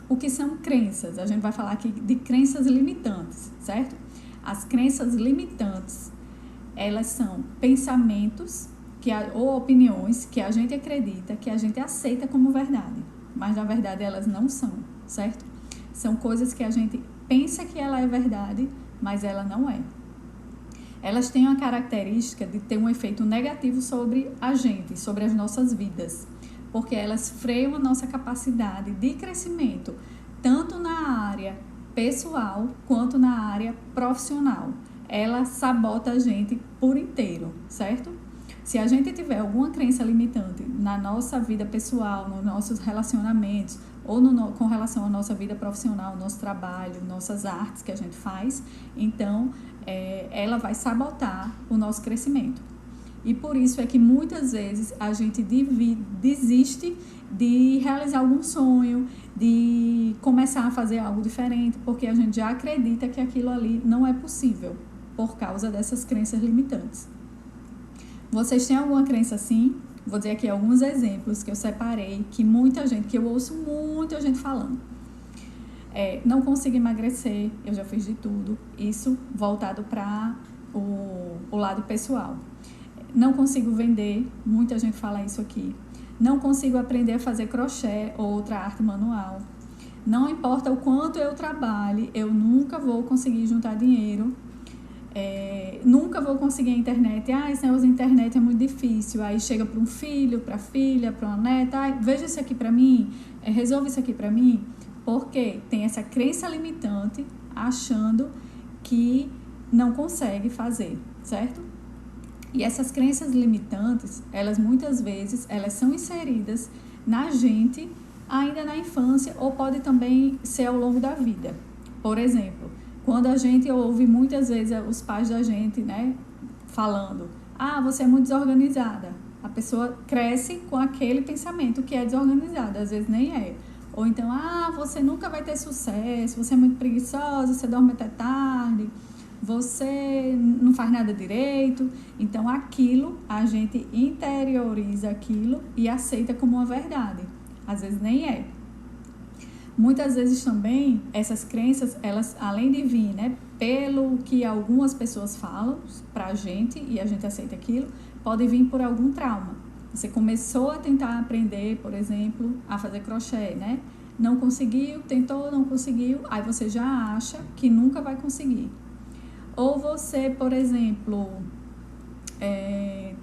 O que são crenças? A gente vai falar aqui de crenças limitantes, certo? As crenças limitantes, elas são pensamentos ou opiniões que a gente acredita, que a gente aceita como verdade, mas na verdade elas não são, certo? São coisas que a gente pensa que ela é verdade, mas ela não é. Elas têm a característica de ter um efeito negativo sobre a gente, sobre as nossas vidas, porque elas freiam a nossa capacidade de crescimento, tanto na área pessoal quanto na área profissional. Ela sabota a gente por inteiro, certo? Se a gente tiver alguma crença limitante na nossa vida pessoal, nos nossos relacionamentos, ou com relação à nossa vida profissional, nosso trabalho, nossas artes que a gente faz, então ela vai sabotar o nosso crescimento. E por isso é que muitas vezes a gente desiste de realizar algum sonho, de começar a fazer algo diferente, porque a gente já acredita que aquilo ali não é possível, por causa dessas crenças limitantes. Vocês têm alguma crença assim? Vou dizer aqui alguns exemplos que eu separei, que eu ouço muita gente falando. Não consigo emagrecer, eu já fiz de tudo. Isso voltado para o lado pessoal. Não consigo vender, muita gente fala isso aqui. Não consigo aprender a fazer crochê ou outra arte manual. Não importa o quanto eu trabalhe, eu nunca vou conseguir juntar dinheiro. Nunca vou conseguir a internet. Esse negócio de internet é muito difícil. Aí chega para um filho, para a filha, para uma neta. Veja isso aqui para mim, resolva isso aqui para mim. Porque tem essa crença limitante, achando que não consegue fazer, certo? E essas crenças limitantes, elas muitas vezes, elas são inseridas na gente ainda na infância, ou pode também ser ao longo da vida. Por exemplo, quando a gente ouve muitas vezes os pais da gente, né, falando: você é muito desorganizada. A pessoa cresce com aquele pensamento que é desorganizada, às vezes nem é. Ou então, você nunca vai ter sucesso, você é muito preguiçosa, você dorme até tarde, você não faz nada direito. Então, a gente interioriza aquilo e aceita como uma verdade. Às vezes nem é. Muitas vezes também, essas crenças, elas, além de vir, né, pelo que algumas pessoas falam pra gente e a gente aceita aquilo, pode vir por algum trauma. Você começou a tentar aprender, por exemplo, a fazer crochê, né? Não conseguiu, tentou, não conseguiu, aí você já acha que nunca vai conseguir. Ou você, por exemplo,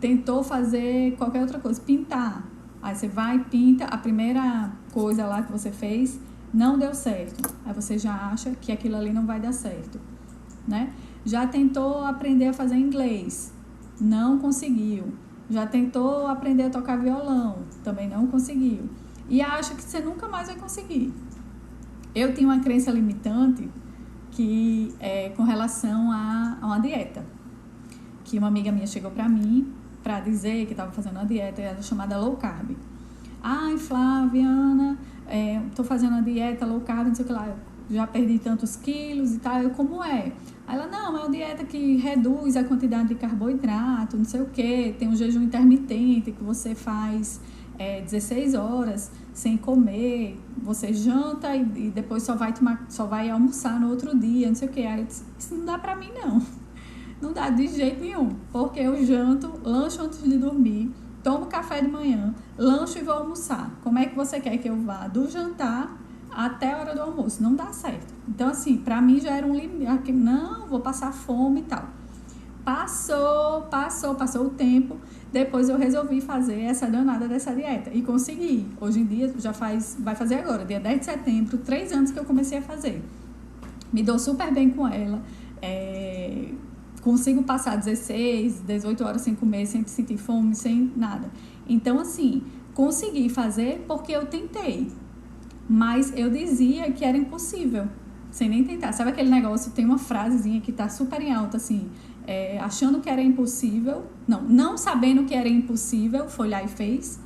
tentou fazer qualquer outra coisa, pintar. Aí você vai e pinta, a primeira coisa lá que você fez não deu certo. Aí você já acha que aquilo ali não vai dar certo, né? Já tentou aprender a fazer inglês, não conseguiu. Já tentou aprender a tocar violão, também não conseguiu. E acha que você nunca mais vai conseguir. Eu tinha uma crença limitante que é com relação a uma dieta. Que uma amiga minha chegou pra mim pra dizer que estava fazendo uma dieta chamada low carb. Flávia, Ana, tô fazendo uma dieta low carb, não sei o que lá, já perdi tantos quilos e tal. Como é? Aí ela, não, é uma dieta que reduz a quantidade de carboidrato, não sei o que, tem um jejum intermitente que você faz 16 horas sem comer, você janta e depois só vai almoçar no outro dia, não sei o que. Aí eu disse, isso não dá pra mim não. Não dá de jeito nenhum, porque eu janto, lancho antes de dormir, tomo café de manhã, lancho e vou almoçar. Como é que você quer que eu vá do jantar até a hora do almoço? Não dá certo. Então, assim, pra mim já era um limite. Não, vou passar fome e tal. Passou o tempo. Depois eu resolvi fazer essa danada dessa dieta. E consegui. Hoje em dia, vai fazer agora, dia 10 de setembro, 3 anos que eu comecei a fazer. Me dou super bem com ela. Consigo passar 16, 18 horas sem comer, sem sentir fome, sem nada. Então, assim, consegui fazer porque eu tentei. Mas eu dizia que era impossível, sem nem tentar. Sabe aquele negócio, tem uma frasezinha que tá super em alta, assim, achando que era impossível, não sabendo que era impossível, foi lá e fez.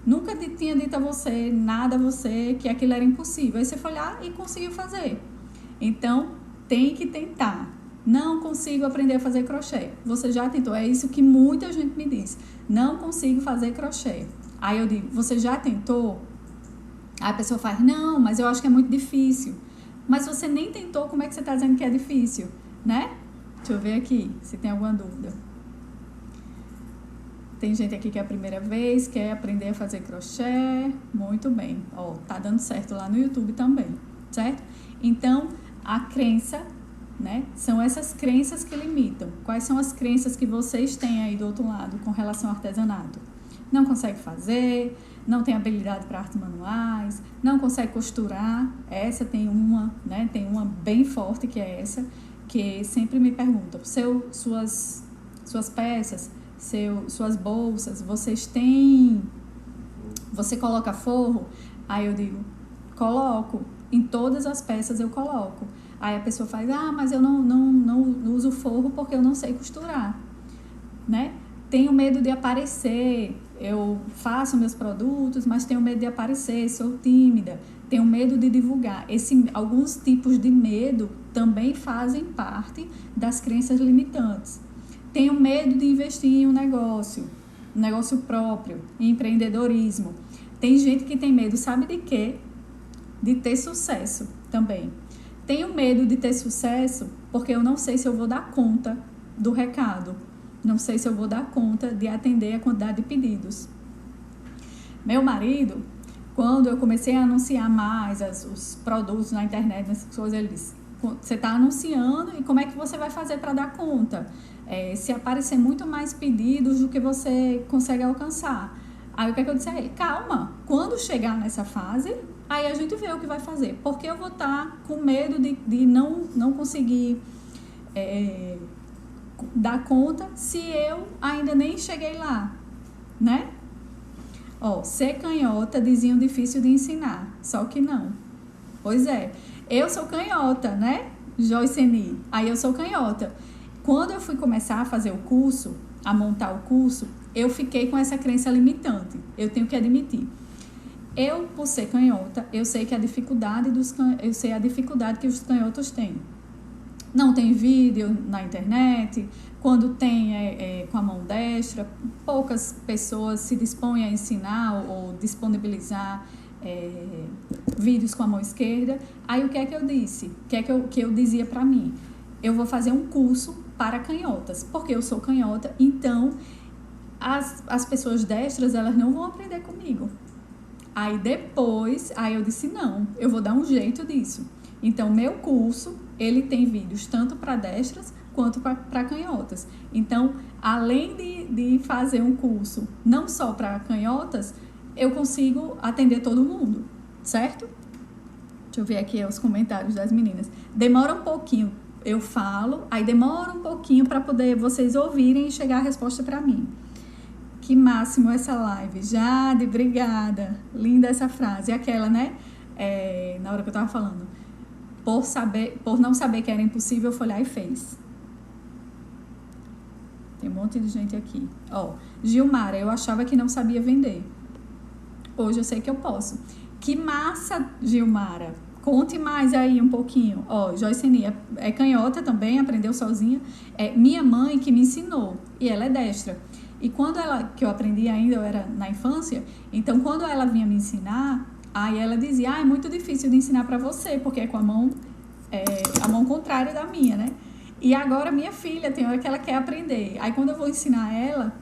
Nunca tinha dito a você, nada a você, que aquilo era impossível. Aí você foi lá e conseguiu fazer. Então, tem que tentar. Não consigo aprender a fazer crochê. Você já tentou? É isso que muita gente me diz. Não consigo fazer crochê. Aí eu digo, você já tentou? Aí a pessoa faz, não, mas eu acho que é muito difícil. Mas você nem tentou, como é que você está dizendo que é difícil, né? Deixa eu ver aqui, se tem alguma dúvida. Tem gente aqui que é a primeira vez, quer aprender a fazer crochê. Muito bem. Ó, tá dando certo lá no YouTube também, certo? Então, a crença, né? São essas crenças que limitam. Quais são as crenças que vocês têm aí do outro lado com relação ao artesanato? Não consegue fazer, não tem habilidade para artes manuais, não consegue costurar. Essa tem uma, né? Tem uma bem forte que é essa, que sempre me perguntam, suas peças, suas bolsas, vocês têm, você coloca forro? Aí eu digo, coloco, em todas as peças eu coloco. Aí a pessoa faz, mas eu não uso forro porque eu não sei costurar, né? Tenho medo de aparecer, eu faço meus produtos, mas tenho medo de aparecer, sou tímida, tenho medo de divulgar. Alguns tipos de medo também fazem parte das crenças limitantes. Tenho medo de investir em um negócio próprio, em empreendedorismo. Tem gente que tem medo, sabe de quê? De ter sucesso também. Tenho medo de ter sucesso porque eu não sei se eu vou dar conta do recado. Não sei se eu vou dar conta de atender a quantidade de pedidos. Meu marido, quando eu comecei a anunciar mais os produtos na internet, essas coisas, ele disse, você está anunciando e como é que você vai fazer para dar conta? Se aparecer muito mais pedidos do que você consegue alcançar. Aí o que é que eu disse a ele? Calma, quando chegar nessa fase, aí a gente vê o que vai fazer. Porque eu vou estar com medo de não conseguir dar conta se eu ainda nem cheguei lá, né? Ser canhota diziam difícil de ensinar, só que não. Pois é, eu sou canhota, né? Joiceni, aí eu sou canhota. Quando eu fui começar a fazer o curso, a montar o curso, eu fiquei com essa crença limitante, eu tenho que admitir. Eu, por ser canhota, eu sei que a dificuldade que os canhotos têm. Não tem vídeo na internet, quando tem com a mão destra, poucas pessoas se dispõem a ensinar ou disponibilizar vídeos com a mão esquerda. Aí o que é que eu disse? O que é que eu dizia para mim? Eu vou fazer um curso para canhotas, porque eu sou canhota, então as pessoas destras, elas não vão aprender comigo. Aí depois, eu disse, não, eu vou dar um jeito disso. Então, meu curso, ele tem vídeos tanto para destras quanto para canhotas. Então, além de fazer um curso não só para canhotas, eu consigo atender todo mundo, certo? Deixa eu ver aqui os comentários das meninas. Demora um pouquinho, eu falo, aí demora um pouquinho para poder vocês ouvirem e chegar a resposta para mim. Que máximo essa live. Jade, obrigada. Linda essa frase. E aquela, né? Na hora que eu tava falando. Por não saber que era impossível, foi lá e fez. Tem um monte de gente aqui. Gilmara, eu achava que não sabia vender. Hoje eu sei que eu posso. Que massa, Gilmara. Conte mais aí um pouquinho. Joiceni é canhota também, aprendeu sozinha. Minha mãe que me ensinou. E ela é destra. E quando que eu aprendi ainda, eu era na infância, então quando ela vinha me ensinar, aí ela dizia, é muito difícil de ensinar para você, porque é com a mão contrária da minha, né? E agora minha filha, tem hora que ela quer aprender. Aí quando eu vou ensinar ela,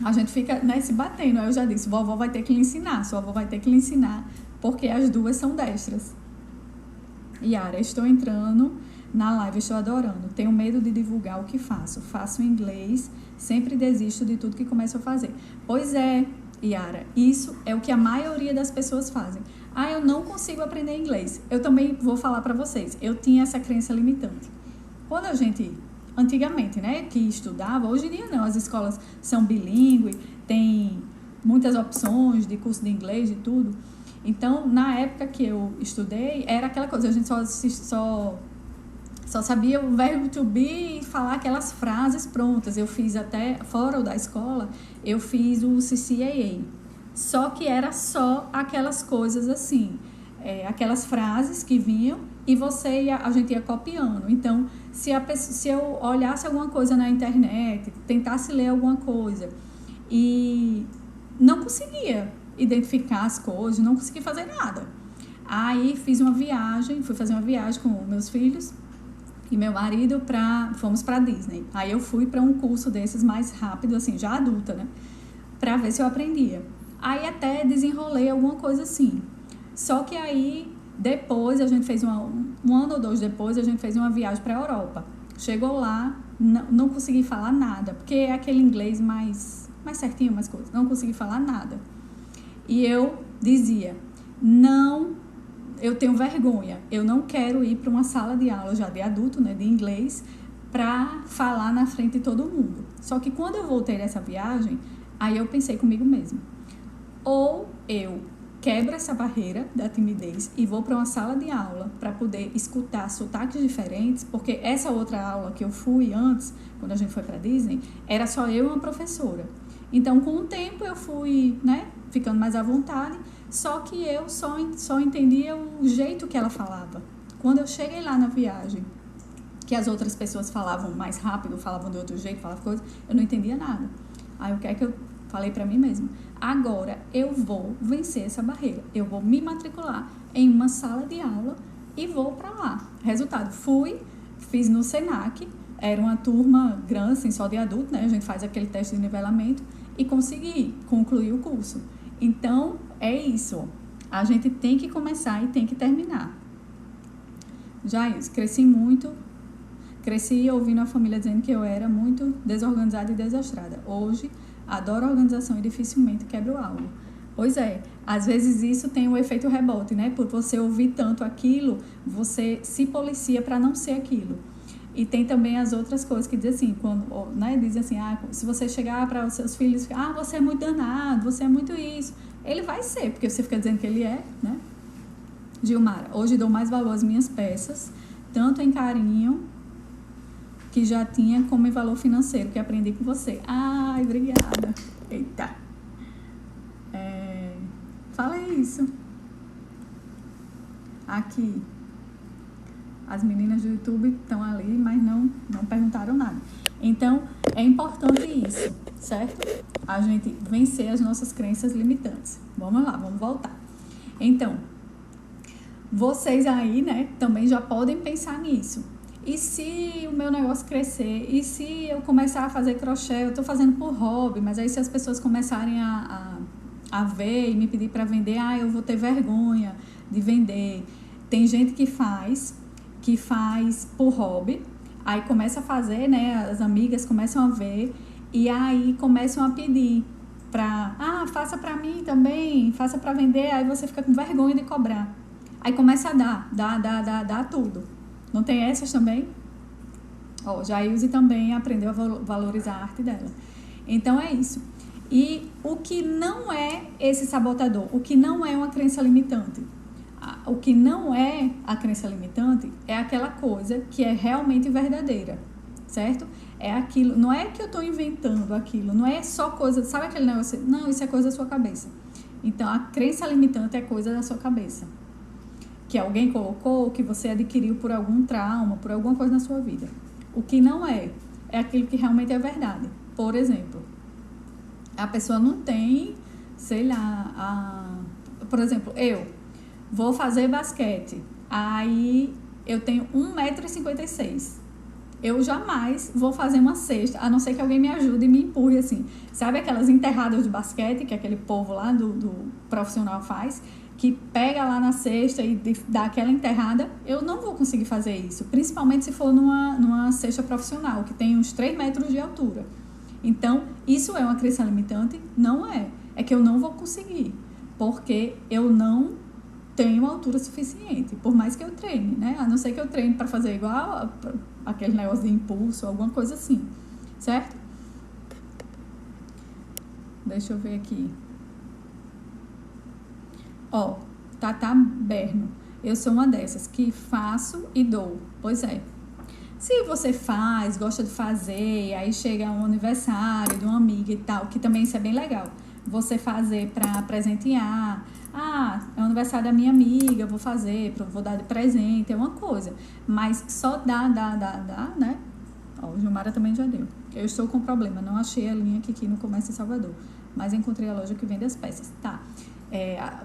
a gente fica, né, se batendo. Aí eu já disse, vovó vai ter que lhe ensinar, sua avó vai ter que lhe ensinar, porque as duas são destras. Yara, estou entrando na live, estou adorando. Tenho medo de divulgar o que faço. Faço inglês, sempre desisto de tudo que começo a fazer. Pois é, Yara, isso é o que a maioria das pessoas fazem. Eu não consigo aprender inglês. Eu também vou falar para vocês. Eu tinha essa crença limitante. Quando a gente, antigamente, né, que estudava, hoje em dia não, as escolas são bilíngues, tem muitas opções de curso de inglês e tudo. Então, na época que eu estudei, era aquela coisa, a gente só sabia o verbo to be e falar aquelas frases prontas. Eu fiz até, fora da escola, eu fiz o CCAA. Só que era só aquelas coisas assim, aquelas frases que vinham e a gente ia copiando. Então, se eu olhasse alguma coisa na internet, tentasse ler alguma coisa e não conseguia, identificar as coisas, não consegui fazer nada. Aí fui fazer uma viagem com meus filhos e meu marido, fomos pra Disney. Aí eu fui para um curso desses mais rápido, assim, já adulta, né? Pra ver se eu aprendia. Aí até desenrolei alguma coisa assim. Só que aí, depois, a gente fez um ano ou 2 depois, a gente fez uma viagem pra Europa. Chegou lá, não consegui falar nada, porque é aquele inglês mais certinho, mais coisa. Não consegui falar nada. E eu dizia, não, eu tenho vergonha, eu não quero ir para uma sala de aula já de adulto, né, de inglês, para falar na frente de todo mundo. Só que quando eu voltei dessa viagem, aí eu pensei comigo mesma, ou eu quebro essa barreira da timidez e vou para uma sala de aula para poder escutar sotaques diferentes, porque essa outra aula que eu fui antes, quando a gente foi para Disney, era só eu e uma professora. Então, com o tempo, eu fui, né, ficando mais à vontade, só que eu só entendia o jeito que ela falava. Quando eu cheguei lá na viagem, que as outras pessoas falavam mais rápido, falavam de outro jeito, falavam coisas, eu não entendia nada. Aí, o que é que eu falei pra mim mesma? Agora, eu vou vencer essa barreira. Eu vou me matricular em uma sala de aula e vou pra lá. Resultado, fiz no Senac, era uma turma grande, assim, só de adulto, né? A gente faz aquele teste de nivelamento e consegui concluir o curso. Então, é isso. A gente tem que começar e tem que terminar. Jair, cresci ouvindo a família dizendo que eu era muito desorganizada e desastrada. Hoje, adoro a organização e dificilmente quebro algo. Pois é, às vezes isso tem o efeito rebote, né? Por você ouvir tanto aquilo, você se policia para não ser aquilo. E tem também as outras coisas que dizem assim, dizem assim, se você chegar para os seus filhos, você é muito danado, você é muito isso. Ele vai ser, porque você fica dizendo que ele é, né? Gilmara, hoje dou mais valor às minhas peças, tanto em carinho, que já tinha, como em valor financeiro, que aprendi com você. Ai, obrigada. Eita. Fala isso. Aqui. As meninas do YouTube estão ali, mas não perguntaram nada. Então, é importante isso, certo? A gente vencer as nossas crenças limitantes. Vamos lá, vamos voltar. Então, vocês aí, né, também já podem pensar nisso. E se o meu negócio crescer? E se eu começar a fazer crochê? Eu tô fazendo por hobby, mas aí se as pessoas começarem a ver e me pedir para vender, eu vou ter vergonha de vender. Tem gente que faz por hobby, aí começa a fazer, né, as amigas começam a ver e aí começam a pedir faça pra mim também, faça pra vender, aí você fica com vergonha de cobrar. Aí começa a dar tudo. Não tem essas também? Jailze também aprendeu a valorizar a arte dela. Então é isso. E o que não é esse sabotador? O que não é uma crença limitante? O que não é a crença limitante é aquela coisa que é realmente verdadeira, certo? É aquilo, não é que eu estou inventando aquilo, não é só coisa, sabe aquele negócio? Não, isso é coisa da sua cabeça. Então, a crença limitante é coisa da sua cabeça. Que alguém colocou, que você adquiriu por algum trauma, por alguma coisa na sua vida. O que não é aquilo que realmente é verdade. Por exemplo, a pessoa não tem, sei lá, por exemplo, eu vou fazer basquete, aí eu tenho 1,56 m. Eu jamais vou fazer uma cesta, a não ser que alguém me ajude e me empurre assim. Sabe aquelas enterradas de basquete que aquele povo lá do profissional faz? Que pega lá na cesta e dá aquela enterrada? Eu não vou conseguir fazer isso, principalmente se for numa cesta profissional, que tem uns 3 metros de altura. Então, isso é uma crença limitante? Não é. É que eu não vou conseguir, porque eu não tenho altura suficiente, por mais que eu treine, né? A não ser que eu treine para fazer igual aquele negócio de impulso, alguma coisa assim, certo? Deixa eu ver aqui. Tata Berno. Eu sou uma dessas que faço e dou. Pois é. Se você gosta de fazer, aí chega um aniversário de uma amiga e tal, que também isso é bem legal. Você fazer para presentear. É o aniversário da minha amiga, vou dar de presente, é uma coisa. Mas só dá, né? O Gilmara também já deu. Eu estou com problema, não achei a linha aqui no comércio em Salvador. mas encontrei a loja que vende as peças. Tá.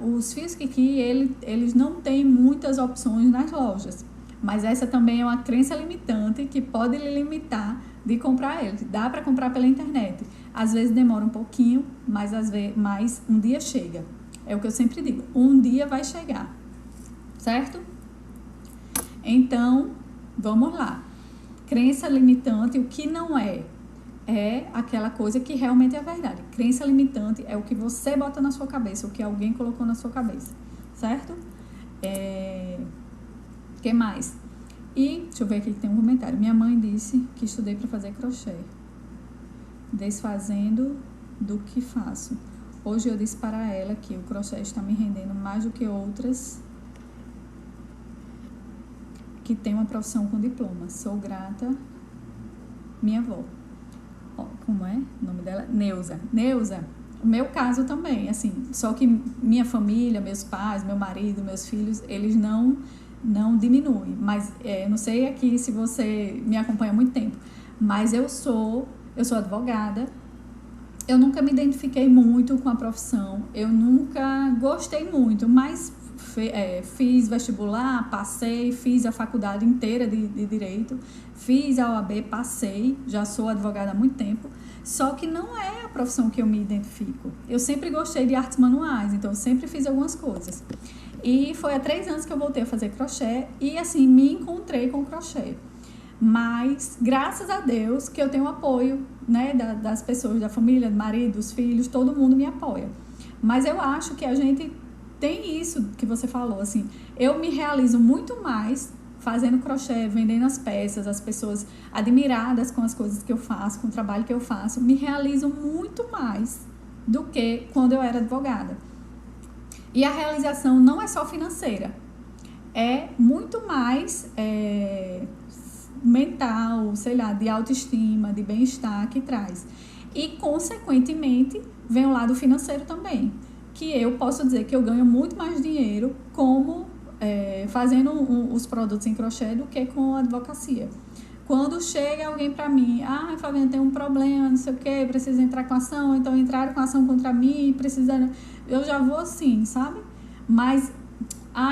Os fios Kiki, eles não têm muitas opções nas lojas, mas essa também é uma crença limitante que pode lhe limitar de comprar eles. Dá para comprar pela internet. Às vezes demora um pouquinho, mas um dia chega. É o que eu sempre digo, um dia vai chegar, certo? Então, vamos lá. Crença limitante, o que não é aquela coisa que realmente é verdade. Crença limitante é o que você bota na sua cabeça, o que alguém colocou na sua cabeça, certo? Que mais? E, deixa eu ver aqui que tem um comentário. Minha mãe disse que estudei para fazer crochê, desfazendo do que faço. Hoje eu disse para ela que o crochê está me rendendo mais do que outras que tem uma profissão com diploma. Sou grata, minha avó. Como é o nome dela? Neuza. Neuza, o meu caso também, assim, só que minha família, meus pais, meu marido, meus filhos, eles não diminuem. Mas não sei aqui se você me acompanha há muito tempo, mas eu sou advogada. Eu nunca me identifiquei muito com a profissão, eu nunca gostei muito, mas fiz vestibular, passei, fiz a faculdade inteira de Direito, fiz a OAB, passei, já sou advogada há muito tempo, só que não é a profissão que eu me identifico. Eu sempre gostei de artes manuais, então eu sempre fiz algumas coisas. E foi há 3 anos que eu voltei a fazer crochê e assim, me encontrei com o crochê. Mas, graças a Deus, que eu tenho apoio, né, das pessoas, da família, do marido, dos filhos, todo mundo me apoia. Mas eu acho que a gente tem isso que você falou, assim, eu me realizo muito mais fazendo crochê, vendendo as peças, as pessoas admiradas com as coisas que eu faço, com o trabalho que eu faço, me realizam muito mais do que quando eu era advogada. E a realização não é só financeira, é muito mais mental, sei lá, de autoestima, de bem-estar que traz. E, consequentemente, vem o lado financeiro também, que eu posso dizer que eu ganho muito mais dinheiro como fazendo os produtos em crochê do que com a advocacia. Quando chega alguém para mim, Flaviana, tem um problema, não sei o que, precisa entrar com ação, então entraram com ação contra mim, eu já vou assim, sabe? Mas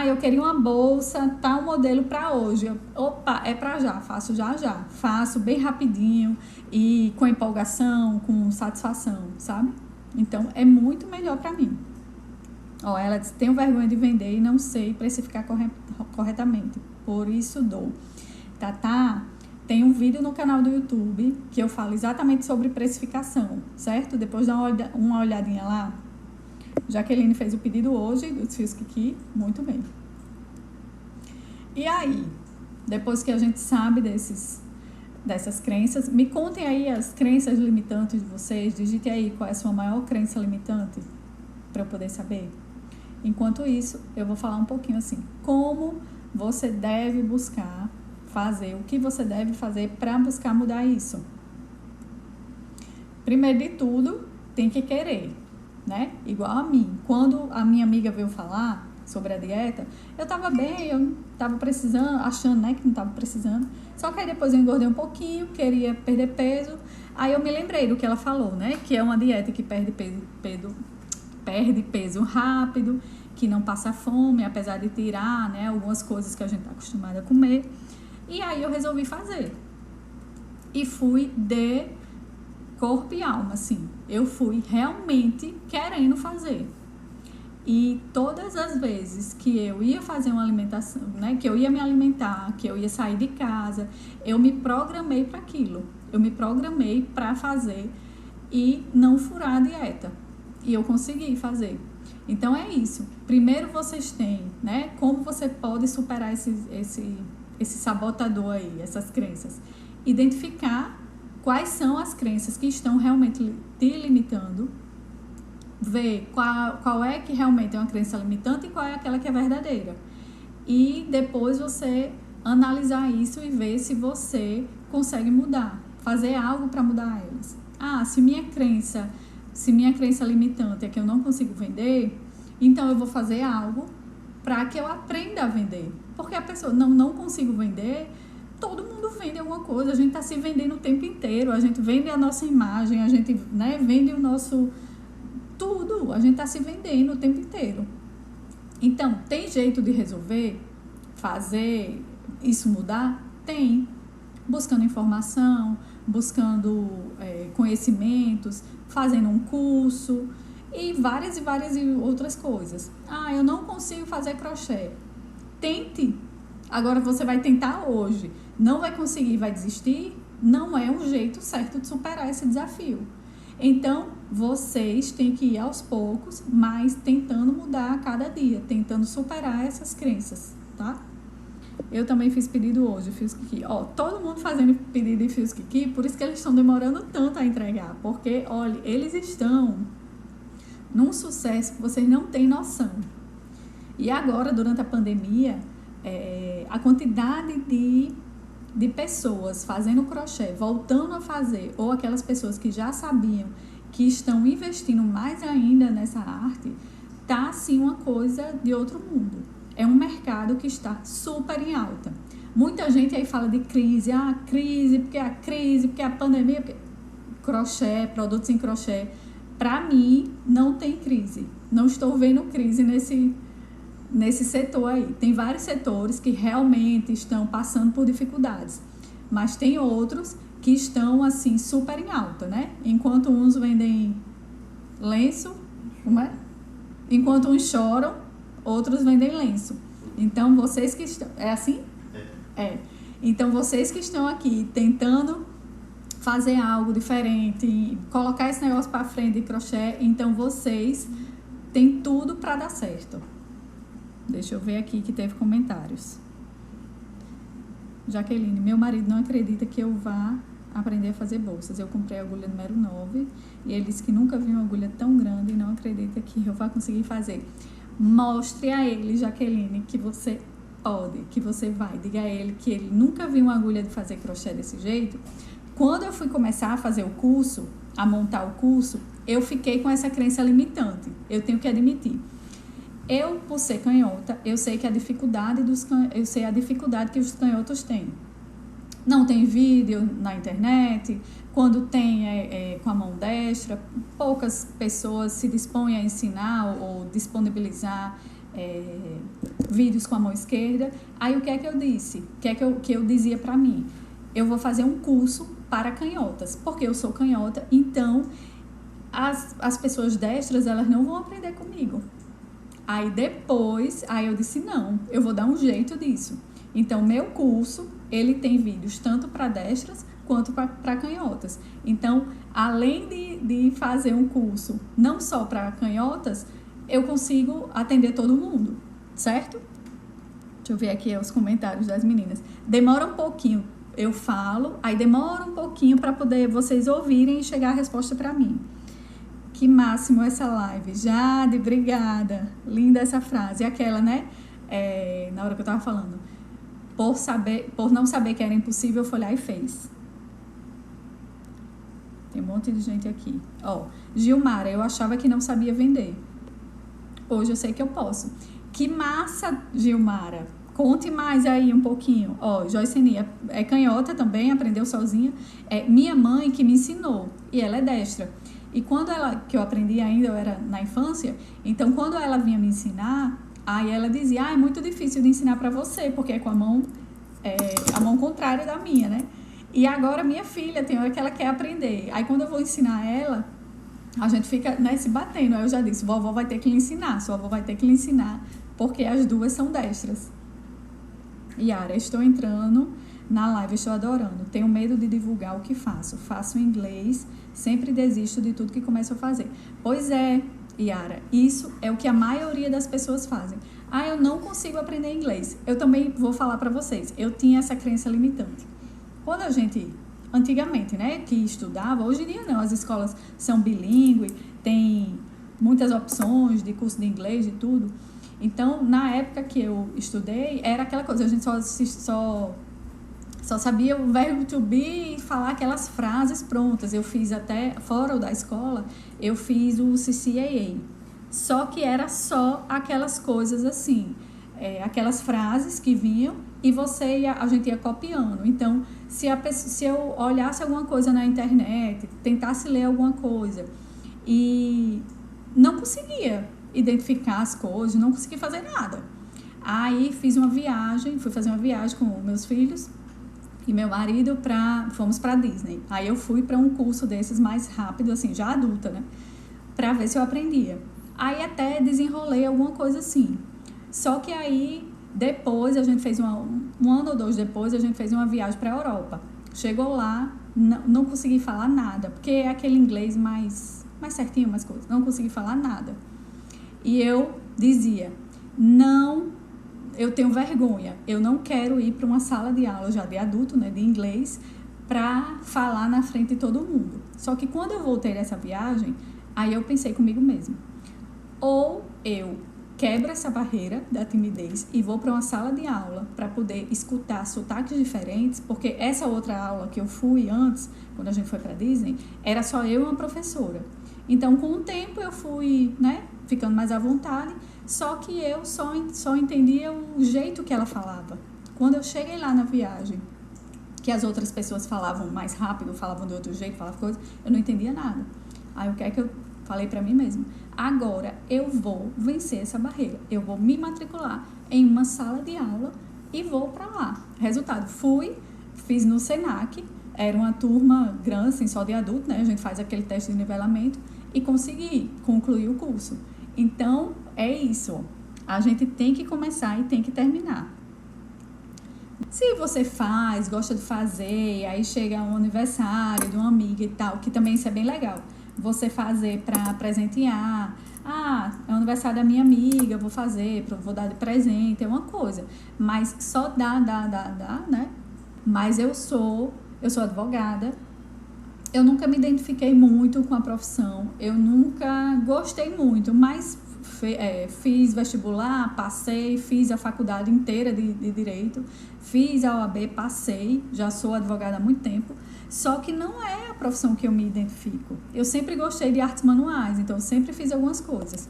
eu queria uma bolsa, tal modelo para hoje. Opa, é para já, faço já. Faço bem rapidinho e com empolgação, com satisfação, sabe? Então, é muito melhor para mim. Ela disse, tenho vergonha de vender e não sei precificar corretamente, por isso dou. Tatá, tem um vídeo no canal do YouTube que eu falo exatamente sobre precificação, certo? Depois dá uma olhadinha lá. Jaqueline fez o pedido hoje dos fios Kiki, muito bem. E aí, depois que a gente sabe dessas crenças, me contem aí as crenças limitantes de vocês, digite aí qual é a sua maior crença limitante, para eu poder saber. Enquanto isso, eu vou falar um pouquinho assim, como você deve buscar fazer, o que você deve fazer para buscar mudar isso. Primeiro de tudo, tem que querer, né? Igual a mim. Quando a minha amiga veio falar sobre a dieta, eu tava bem, eu tava precisando, achando, né, que não tava precisando. Só que aí depois eu engordei um pouquinho, queria perder peso. Aí eu me lembrei do que ela falou, né? Que é uma dieta que perde peso rápido, que não passa fome, apesar de tirar, né, algumas coisas que a gente tá acostumada a comer. E aí eu resolvi fazer. E fui de corpo e alma, assim. Eu fui realmente querendo fazer. E todas as vezes que eu ia fazer uma alimentação, né, que eu ia me alimentar, que eu ia sair de casa, eu me programei para aquilo. Eu me programei para fazer e não furar a dieta. E eu consegui fazer. Então é isso. Primeiro vocês têm, né, como você pode superar esse sabotador aí, essas crenças. Identificar quais são as crenças que estão realmente te limitando, ver qual é que realmente é uma crença limitante e qual é aquela que é verdadeira. E depois você analisar isso e ver se você consegue mudar, fazer algo para mudar elas. Se minha crença limitante é que eu não consigo vender, então eu vou fazer algo para que eu aprenda a vender. Porque a pessoa não consigo vender, todo mundo vende alguma coisa, a gente está se vendendo o tempo inteiro, a gente vende a nossa imagem, a gente, né, vende o nosso tudo. A gente está se vendendo o tempo inteiro. Então, tem jeito de resolver, fazer isso mudar? Tem. Buscando informação, buscando conhecimentos, fazendo um curso e várias outras coisas. Ah, eu não consigo fazer crochê. Tente. Agora você vai tentar hoje. Não vai conseguir, vai desistir? Não é um jeito certo de superar esse desafio. Então, vocês têm que ir aos poucos, mas tentando mudar a cada dia, tentando superar essas crenças, tá? Eu também fiz pedido hoje, fiz Kiki. Ó, todo mundo fazendo pedido de fios Kiki, por isso que eles estão demorando tanto a entregar. Porque, olha, eles estão num sucesso que vocês não têm noção. E agora, durante a pandemia, a quantidade de pessoas fazendo crochê, voltando a fazer, ou aquelas pessoas que já sabiam, que estão investindo mais ainda nessa arte, tá assim uma coisa de outro mundo. É um mercado que está super em alta. Muita gente aí fala de crise, crise, porque a pandemia, porque... crochê, produtos em crochê. Para mim, não tem crise. Não estou vendo crise nesse setor aí. Tem vários setores que realmente estão passando por dificuldades, mas tem outros que estão assim super em alta, né? Enquanto uns vendem lenço, como é? Enquanto uns choram, outros vendem lenço. Então, vocês que estão... É assim? É. Então, vocês que estão aqui tentando fazer algo diferente, colocar esse negócio para frente de crochê, então vocês têm tudo para dar certo. Deixa eu ver aqui que teve comentários. Jaqueline, meu marido não acredita que eu vá aprender a fazer bolsas. Eu comprei a agulha número 9 e ele disse que nunca viu uma agulha tão grande e não acredita que eu vá conseguir fazer. Mostre a ele, Jaqueline, que você pode, que você vai. Diga a ele que ele nunca viu uma agulha de fazer crochê desse jeito. Quando eu fui começar a fazer o curso, a montar o curso, eu fiquei com essa crença limitante. Eu tenho que admitir. Eu, por ser canhota, eu sei que a dificuldade que os canhotos têm. Não tem vídeo na internet, quando tem com a mão destra, poucas pessoas se dispõem a ensinar ou disponibilizar vídeos com a mão esquerda. Aí o que é que eu disse? O que é que eu dizia para mim? Eu vou fazer um curso para canhotas, porque eu sou canhota, então as pessoas destras, elas não vão aprender comigo. Aí depois, eu disse, não, eu vou dar um jeito disso. Então, meu curso, ele tem vídeos tanto para destras quanto para canhotas. Então, além de fazer um curso não só para canhotas, eu consigo atender todo mundo, certo? Deixa eu ver aqui os comentários das meninas. Demora um pouquinho, eu falo, aí demora um pouquinho para poder vocês ouvirem e chegar a resposta para mim. Que máximo essa live. Jade, obrigada. Linda essa frase. Aquela, né? Na hora que eu tava falando. Por não saber que era impossível, foi lá e fez. Tem um monte de gente aqui. Ó, Gilmara, eu achava que não sabia vender. Hoje eu sei que eu posso. Que massa, Gilmara. Conte mais aí um pouquinho. Ó, Joiceni é canhota também, aprendeu sozinha. É minha mãe que me ensinou. E ela é destra. E quando que eu aprendi ainda, eu era na infância, então quando ela vinha me ensinar, aí ela dizia, é muito difícil de ensinar para você, porque é com a mão contrária da minha, né? E agora minha filha, tem hora que ela quer aprender. Aí quando eu vou ensinar ela, a gente fica, né, se batendo. Aí eu já disse, vovó vai ter que lhe ensinar, sua avó vai ter que lhe ensinar, porque as duas são destras. Yara, estou entrando na live, estou adorando. Tenho medo de divulgar o que faço. Faço em inglês, sempre desisto de tudo que começo a fazer. Pois é, Yara, isso é o que a maioria das pessoas fazem. Eu não consigo aprender inglês. Eu também vou falar para vocês. Eu tinha essa crença limitante. Quando a gente, antigamente, né, que estudava, hoje em dia não, as escolas são bilíngues, tem muitas opções de curso de inglês e tudo. Então, na época que eu estudei, era aquela coisa, a gente só sabia o verbo to be e falar aquelas frases prontas. Eu fiz até, fora da escola, eu fiz o CCAA. Só que era só aquelas coisas assim, aquelas frases que vinham e a gente ia copiando. Então, se eu olhasse alguma coisa na internet, tentasse ler alguma coisa e não conseguia identificar as coisas, não conseguia fazer nada. Aí fui fazer uma viagem com meus filhos e meu marido, fomos pra Disney. Aí eu fui para um curso desses mais rápido, assim, já adulta, né? Pra ver se eu aprendia. Aí até desenrolei alguma coisa assim. Só que aí, depois, a gente fez um ano ou dois depois, a gente fez uma viagem pra Europa. Chegou lá, não consegui falar nada, porque é aquele inglês mais certinho, mais coisa. Não consegui falar nada. E eu dizia, não, eu tenho vergonha, eu não quero ir para uma sala de aula já de adulto, né, de inglês, para falar na frente de todo mundo. Só que quando eu voltei dessa viagem, aí eu pensei comigo mesma, ou eu quebro essa barreira da timidez e vou para uma sala de aula para poder escutar sotaques diferentes, porque essa outra aula que eu fui antes, quando a gente foi para Disney, era só eu e uma professora. Então, com o tempo, eu fui, né, ficando mais à vontade, só que eu só entendia o jeito que ela falava. Quando eu cheguei lá na viagem, que as outras pessoas falavam mais rápido, falavam de outro jeito, falavam coisas, eu não entendia nada. Aí, o que é que eu falei pra mim mesma? Agora, eu vou vencer essa barreira. Eu vou me matricular em uma sala de aula e vou pra lá. Resultado, fiz no Senac, era uma turma grande, assim, só de adulto, né? A gente faz aquele teste de nivelamento e consegui concluir o curso. Então, é isso. A gente tem que começar e tem que terminar. Se você gosta de fazer, e aí chega um aniversário de uma amiga e tal, que também isso é bem legal. Você fazer para presentear. É o aniversário da minha amiga, vou dar de presente, é uma coisa. Mas só dá, né? Mas eu sou advogada. Eu nunca me identifiquei muito com a profissão, eu nunca gostei muito, mas fiz vestibular, passei, fiz a faculdade inteira de Direito, fiz a OAB, passei, já sou advogada há muito tempo, só que não é a profissão que eu me identifico. Eu sempre gostei de artes manuais, então eu sempre fiz algumas coisas.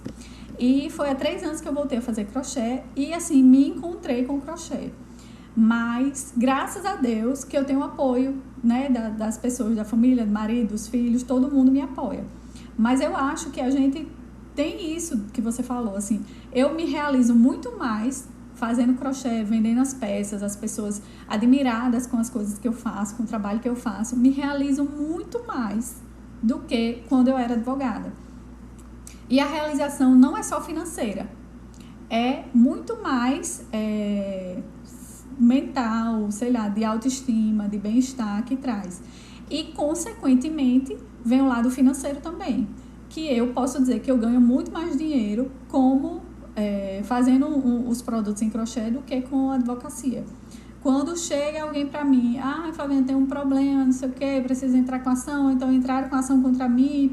E foi há 3 anos que eu voltei a fazer crochê e assim, me encontrei com o crochê. Mas, graças a Deus, que eu tenho apoio, né, das pessoas, da família, do marido, dos filhos, todo mundo me apoia. Mas eu acho que a gente tem isso que você falou, assim, eu me realizo muito mais fazendo crochê, vendendo as peças, as pessoas admiradas com as coisas que eu faço, com o trabalho que eu faço, me realizam muito mais do que quando eu era advogada. E a realização não é só financeira, é muito mais mental, sei lá, de autoestima, de bem-estar que traz. E, consequentemente, vem o lado financeiro também, que eu posso dizer que eu ganho muito mais dinheiro fazendo os produtos em crochê do que com a advocacia. Quando chega alguém para mim, Flaviana, tem um problema, não sei o que, precisa entrar com ação, então entraram com ação contra mim,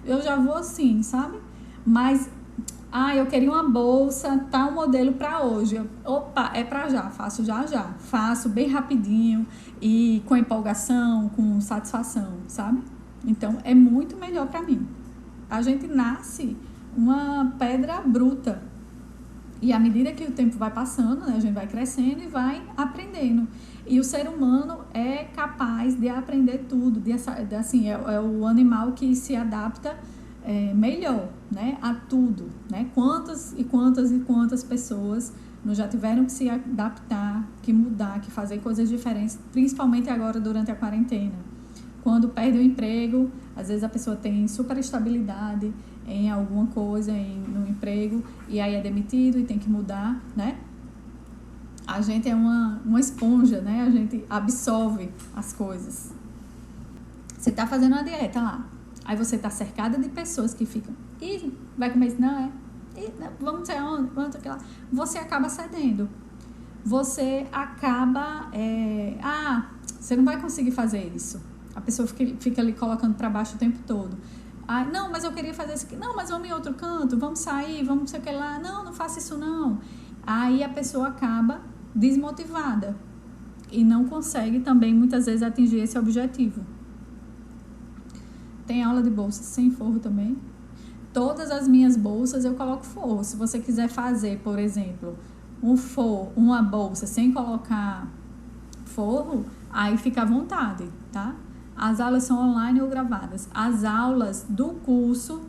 eu já vou assim, sabe? Mas eu queria uma bolsa, tal modelo para hoje. Opa, é para já, faço já. Faço bem rapidinho e com empolgação, com satisfação, sabe? Então, é muito melhor para mim. A gente nasce uma pedra bruta. E à medida que o tempo vai passando, né, a gente vai crescendo e vai aprendendo. E o ser humano é capaz de aprender tudo. Assim, é o animal que se adapta melhor, né, a tudo, né? Quantas pessoas já tiveram que se adaptar, que mudar, que fazer coisas diferentes, principalmente agora durante a quarentena. Quando perde o emprego, às vezes a pessoa tem super estabilidade em alguma coisa, no emprego, e aí é demitido e tem que mudar, né? A gente é uma esponja, né? A gente absorve as coisas. Você tá fazendo uma dieta lá, aí você tá cercada de pessoas que ficam, vai comer isso? Não, vamos dizer onde? Vamos lá. Você acaba cedendo. Você acaba, você não vai conseguir fazer isso. A pessoa fica ali colocando para baixo o tempo todo. Não, mas eu queria fazer isso aqui. Não, mas vamos em outro canto, vamos sair, vamos não sei o que lá. Não faça isso não. Aí a pessoa acaba desmotivada e não consegue também muitas vezes atingir esse objetivo. Tem aula de bolsa sem forro também. Todas as minhas bolsas eu coloco forro. Se você quiser fazer, por exemplo, uma bolsa sem colocar forro, aí fica à vontade, tá? As aulas são online ou gravadas. As aulas do curso,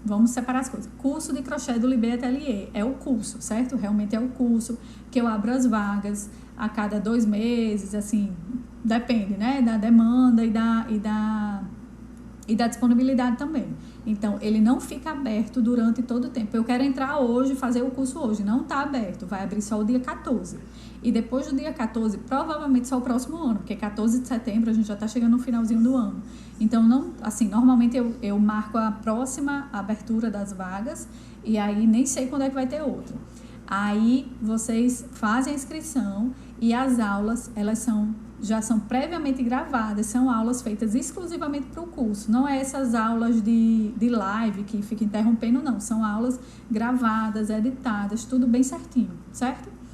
Vamos separar as coisas. Curso de crochê do Libê Atelier é o curso, certo? Realmente é o curso que eu abro as vagas a cada 2 meses, assim, depende, né? Da demanda e da disponibilidade também. Então, ele não fica aberto durante todo o tempo. Eu quero entrar hoje, fazer o curso hoje. Não está aberto, vai abrir só o dia 14. E depois do dia 14, provavelmente só o próximo ano, porque 14 de setembro a gente já está chegando no finalzinho do ano. Então, não, assim, normalmente eu marco a próxima abertura das vagas e aí nem sei quando é que vai ter outra. Aí vocês fazem a inscrição e as aulas, elas já são previamente gravadas, são aulas feitas exclusivamente para o curso. Não é essas aulas de live que fica interrompendo, não. São aulas gravadas, editadas, tudo bem certinho, certo?